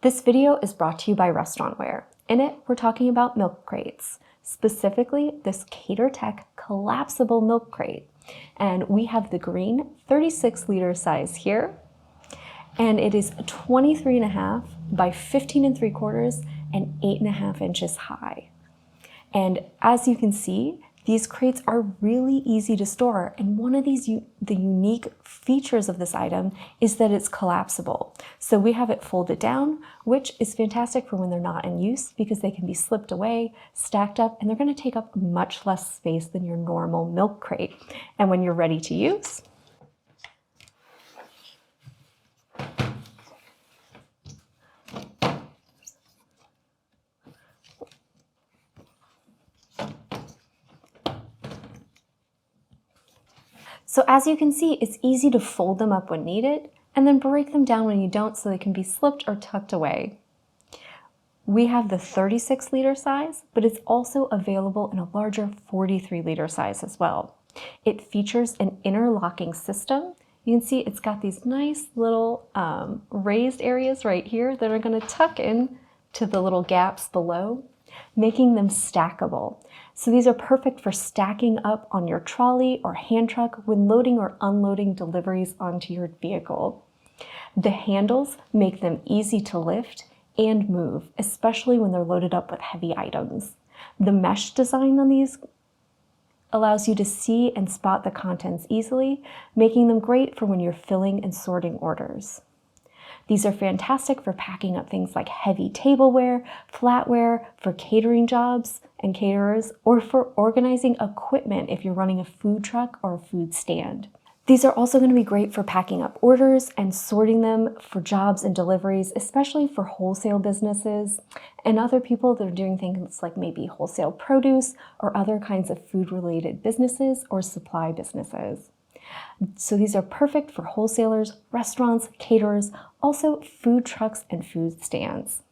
This video is brought to you by Restaurantware. In it, we're talking about milk crates, specifically this CaterTech collapsible milk crate. And we have the green 36-liter size here, and it is 23.5 by 15.75 and 8.5 inches high. And as you can see, these crates are really easy to store, and one of the unique features of this item is that it's collapsible. So we have it folded down, which is fantastic for when they're not in use because they can be slipped away, stacked up, and they're going to take up much less space than your normal milk crate. And when you're ready to use, so as you can see, it's easy to fold them up when needed and then break them down when you don't so they can be slipped or tucked away. We have the 36-liter size, but it's also available in a larger 43-liter size as well. It features an interlocking system. You can see it's got these nice little raised areas right here that are going to tuck in to the little gaps below, making them stackable. So these are perfect for stacking up on your trolley or hand truck when loading or unloading deliveries onto your vehicle. The handles make them easy to lift and move, especially when they're loaded up with heavy items. The mesh design on these allows you to see and spot the contents easily, making them great for when you're filling and sorting orders. These are fantastic for packing up things like heavy tableware, flatware, for catering jobs and caterers, or for organizing equipment if you're running a food truck or a food stand. These are also going to be great for packing up orders and sorting them for jobs and deliveries, especially for wholesale businesses and other people that are doing things like maybe wholesale produce or other kinds of food-related businesses or supply businesses. So these are perfect for wholesalers, restaurants, caterers, also food trucks and food stands.